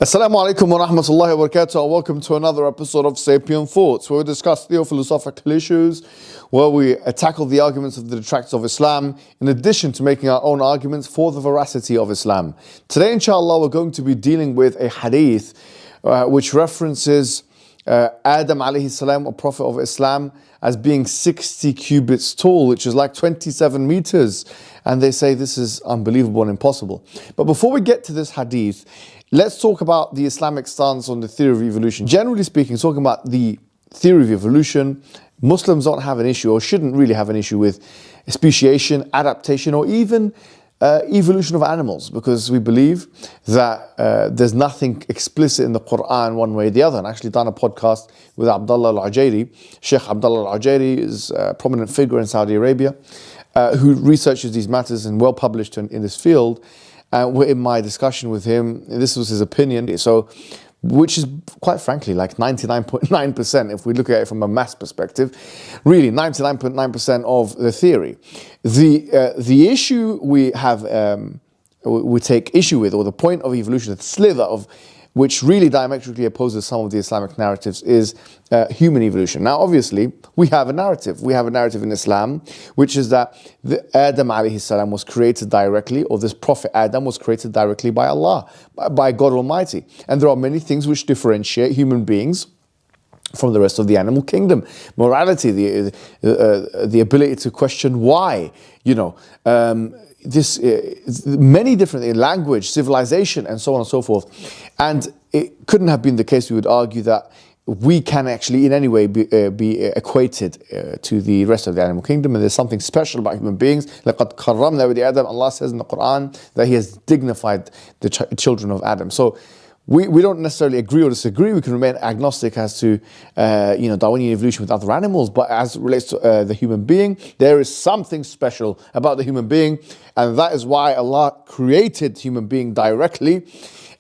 Assalamu alaikum wa rahmatullahi wa barakatuh, and welcome to another episode of Sapient Thoughts, where we discuss theophilosophical issues, where we tackle the arguments of the detractors of Islam, in addition to making our own arguments for the veracity of Islam. Today, inshallah, we're going to be dealing with a hadith which references Adam alayhi salam, a prophet of Islam, as being 60 cubits tall, which is like 27 meters. And they say this is unbelievable and impossible. But before we get to this hadith, let's talk about the Islamic stance on the theory of evolution. Generally speaking, talking about the theory of evolution, Muslims don't have an issue, or shouldn't really have an issue, with speciation, adaptation, or even evolution of animals, because we believe that there's nothing explicit in the Quran one way or the other. And I actually done a podcast with Abdullah al-Ujairi. Sheikh Abdullah al-Ujairi is a prominent figure in Saudi Arabia who researches these matters and well published in this field. In my discussion with him, this was his opinion. So, which is quite frankly like 99.9%, if we look at it from a mass perspective, really 99.9% of the theory. The issue we have, we take issue with, or the point of evolution, the slither of which really diametrically opposes some of the Islamic narratives, is human evolution. Now, obviously, we have a narrative. We have a narrative in Islam, which is that Adam alayhi salam was created directly, or this prophet Adam was created directly by Allah, by God Almighty. And there are many things which differentiate human beings from the rest of the animal kingdom. Morality, the ability to question why, many different language, civilization, and so on and so forth. And it couldn't have been the case, we would argue, that we can actually in any way be equated to the rest of the animal kingdom, and there's something special about human beings. لَقَدْ كَرَّمْنَا بَنِي آدَمَ, Allah says in the Quran that He has dignified the children of Adam. So we don't necessarily agree or disagree. We can remain agnostic as to Darwinian evolution with other animals, but as it relates to the human being, there is something special about the human being, and that is why Allah created human being directly.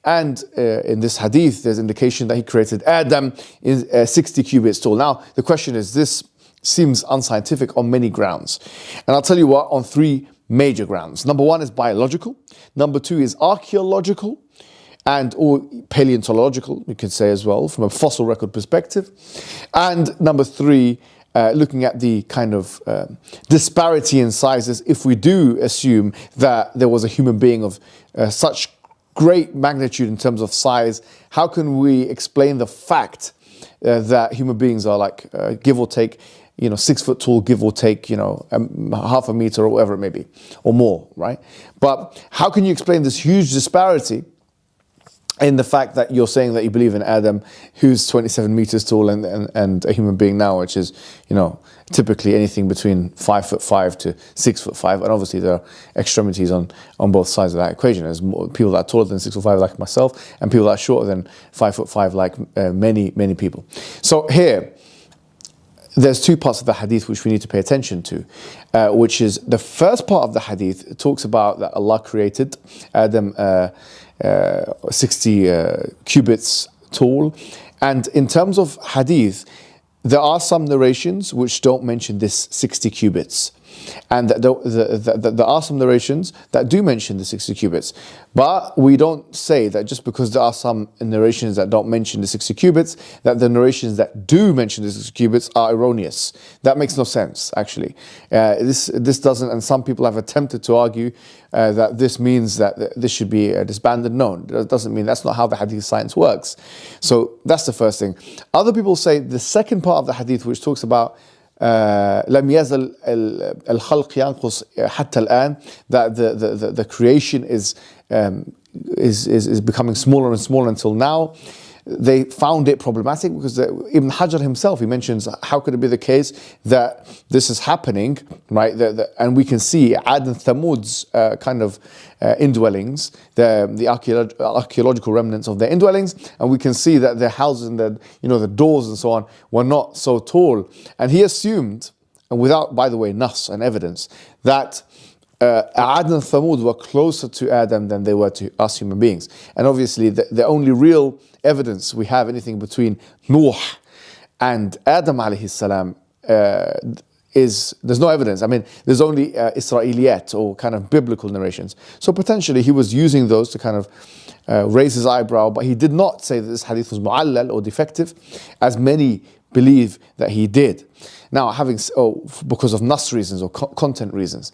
And in this hadith, there's indication that He created Adam in 60 cubits tall. Now, the question is, this seems unscientific on many grounds, and I'll tell you what, on three major grounds. Number one is biological. Number two is archaeological, or paleontological, you could say as well, from a fossil record perspective. And number three, looking at the kind of disparity in sizes. If we do assume that there was a human being of such great magnitude in terms of size, how can we explain the fact that human beings are like, give or take, 6 foot tall, give or take, half a meter or whatever it may be, or more, right? But how can you explain this huge disparity in the fact that you're saying that you believe in Adam, who's 27 meters tall, and a human being now, which is, typically anything between 5'5" to 6'5", and obviously there are extremities on both sides of that equation. There's people that are taller than 6'5", like myself, and people that are shorter than 5'5", like many people. So here, there's two parts of the hadith which we need to pay attention to, which is the first part of the hadith talks about that Allah created Adam 60 cubits tall. And in terms of hadith, there are some narrations which don't mention this 60 cubits. And there are some narrations that do mention the 60 cubits. But we don't say that just because there are some narrations that don't mention the 60 cubits, that the narrations that do mention the 60 cubits are erroneous. That makes no sense, actually. This doesn't, and some people have attempted to argue that this means that this should be disbanded. No, that doesn't mean. That's not how the hadith science works. So that's the first thing. Other people say the second part of the hadith, which talks about لم يزل الخلق ينقص حتى الآن, that the creation is becoming smaller and smaller until now. They found it problematic because Ibn Hajar himself, he mentions, how could it be the case that this is happening, right? And we can see Ad and Thamud's kind of indwellings, the archaeological remnants of their indwellings, and we can see that their houses and the doors and so on were not so tall. And he assumed, and without, by the way, nas and evidence, that Ad and Thamud were closer to Adam than they were to us human beings. And obviously the only real evidence we have anything between Nuh and Adam alayhi salam there's no evidence. I mean, there's only Israeliyat, or kind of biblical narrations. So potentially he was using those to kind of raised his eyebrow, but he did not say that this hadith was mu'allal or defective, as many believe that he did. Now, because of nas reasons or content reasons.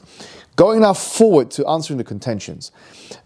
Going now forward to answering the contentions.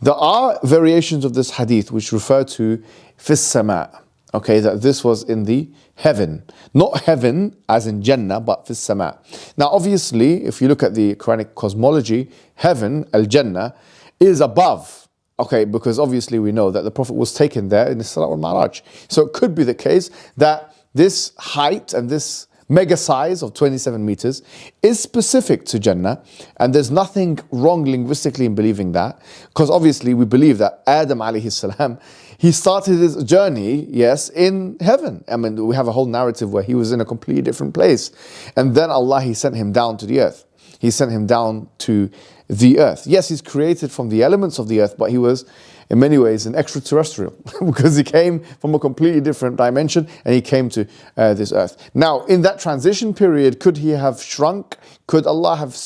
There are variations of this hadith which refer to fis sama, okay, that this was in the heaven. Not heaven as in Jannah, but fis sama. Now, obviously, if you look at the Quranic cosmology, heaven, al-Jannah, is above. Okay, because obviously we know that the Prophet was taken there in the Isra wal Mi'raj. So it could be the case that this height and this mega size of 27 meters is specific to Jannah, and there's nothing wrong linguistically in believing that, because obviously we believe that Adam alayhi salam, he started his journey, yes, in heaven. I mean, we have a whole narrative where he was in a completely different place, and then Allah, he sent him down to the earth. He sent him down to the earth. Yes, he's created from the elements of the earth, but he was in many ways an extraterrestrial because he came from a completely different dimension and he came to this earth. Now, in that transition period, could he have shrunk? Could Allah have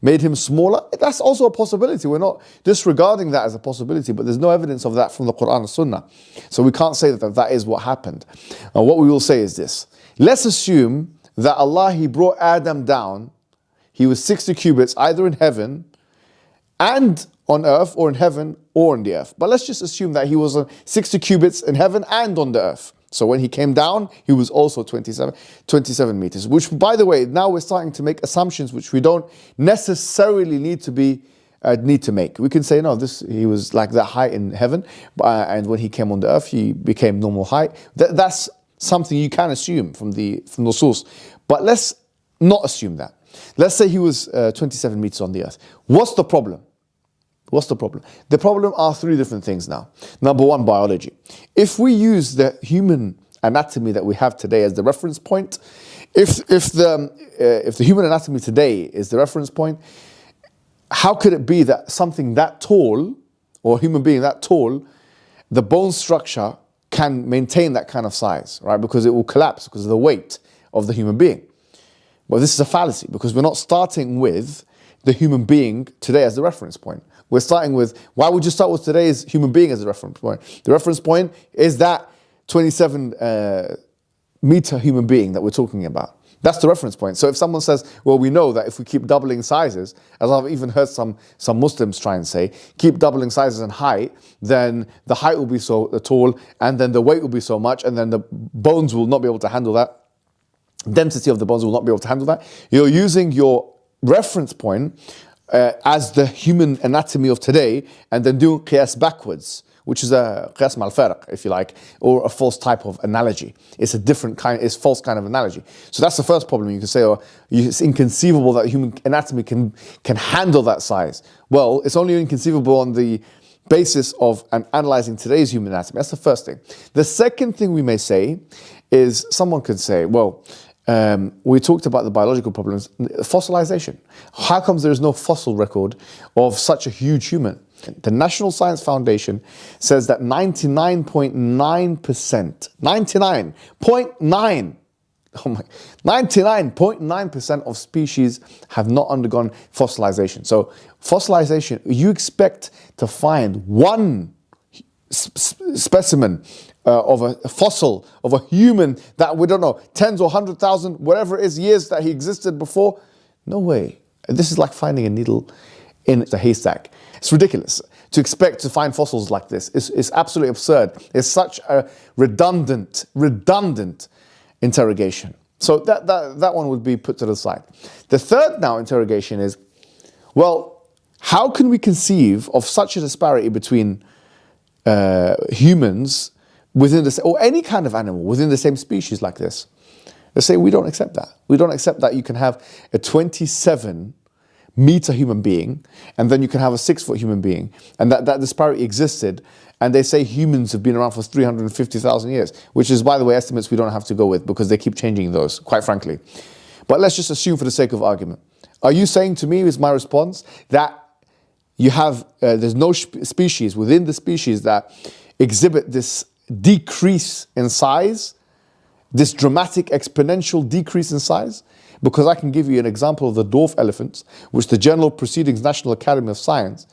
made him smaller? That's also a possibility. We're not disregarding that as a possibility, but there's no evidence of that from the Quran and Sunnah. So we can't say that that is what happened. Now, what we will say is this. Let's assume that Allah, he brought Adam down. He was 60 cubits either in heaven and on earth, or in heaven or on the earth. But let's just assume that he was 60 cubits in heaven and on the earth. So when he came down, he was also 27 meters. Which, by the way, now we're starting to make assumptions which we don't necessarily need to make. We can say, no, he was like that height in heaven, and when he came on the earth, he became normal height. That's something you can assume from the source. But let's not assume that. Let's say he was 27 meters on the earth. What's the problem? What's the problem? The problem are three different things now. Number one, biology. If we use the human anatomy that we have today as the reference point, if the human anatomy today is the reference point, how could it be that something that tall, or a human being that tall, the bone structure can maintain that kind of size, right? Because it will collapse because of the weight of the human being. Well, this is a fallacy because we're not starting with the human being today as the reference point. We're starting with, why would you start with today's human being as a reference point? The reference point is that 27 meter human being that we're talking about. That's the reference point. So if someone says, well, we know that if we keep doubling sizes, as I've even heard some Muslims try and say, keep doubling sizes in height, then the height will be so tall, and then the weight will be so much, and then the bones will not be able to handle that. Density of the bones will not be able to handle that. You're using your reference point as the human anatomy of today, and then doing qiyas backwards, which is a qiyas mal farq, if you like, or a false type of analogy. It's a different kind, it's false kind of analogy. So that's the first problem. You can say, it's inconceivable that human anatomy can handle that size. Well, it's only inconceivable on the basis of analyzing today's human anatomy. That's the first thing. The second thing we may say is, someone could say, well, we talked about the biological problems, fossilization. How comes there is no fossil record of such a huge human? The National Science Foundation says that 99.9% of species have not undergone fossilization. So fossilization, you expect to find one specimen of a fossil of a human that we don't know, tens or 100,000, whatever it is, years that he existed before? No way. This is like finding a needle in a haystack. It's ridiculous to expect to find fossils like this. It's absolutely absurd. It's such a redundant interrogation. So that one would be put to the side. The third now interrogation is, well, how can we conceive of such a disparity between humans within the, or any kind of animal within the same species like this? They say we don't accept that. We don't accept that you can have a 27 meter human being and then you can have a 6 foot human being, and that disparity existed. And they say humans have been around for 350,000 years, which is, by the way, estimates we don't have to go with because they keep changing those, quite frankly. But let's just assume for the sake of argument. Are you saying to me, is my response, that you have, there's no species within the species that exhibit this decrease in size, this dramatic exponential decrease in size? Because I can give you an example of the dwarf elephants, which the Journal of Proceedings National Academy of Science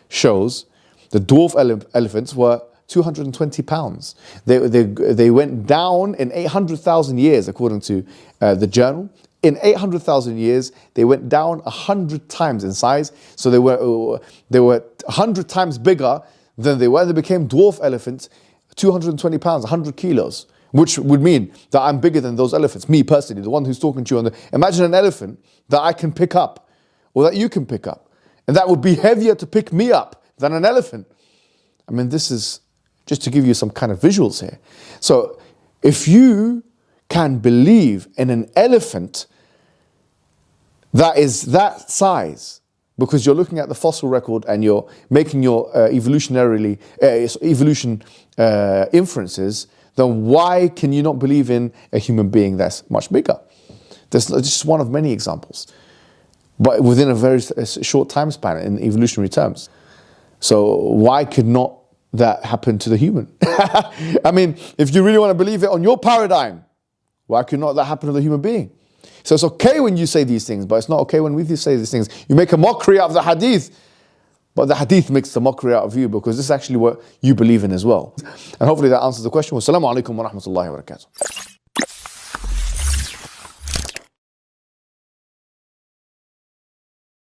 shows. The dwarf elephants were 220 pounds. They went down in 800,000 years, according to the journal. In 800,000 years, they went down 100 times in size. So they were 100 times bigger than they were. They became dwarf elephants, 220 pounds, 100 kilos, which would mean that I'm bigger than those elephants. Me personally, the one who's talking to you imagine an elephant that I can pick up or that you can pick up. And that would be heavier to pick me up than an elephant. I mean, this is just to give you some kind of visuals here. So if you can believe in an elephant that is that size, because you're looking at the fossil record and you're making your evolution inferences, then why can you not believe in a human being that's much bigger? That's just one of many examples, but within a very short time span in evolutionary terms. So why could not that happen to the human? I mean, if you really want to believe it on your paradigm, why could not that happen to the human being? So it's okay when you say these things, but it's not okay when we say these things. You make a mockery out of the hadith, but the hadith makes the mockery out of you, because this is actually what you believe in as well. And hopefully that answers the question. Wassalamu alaikum wa rahmatullahi wa barakatuh.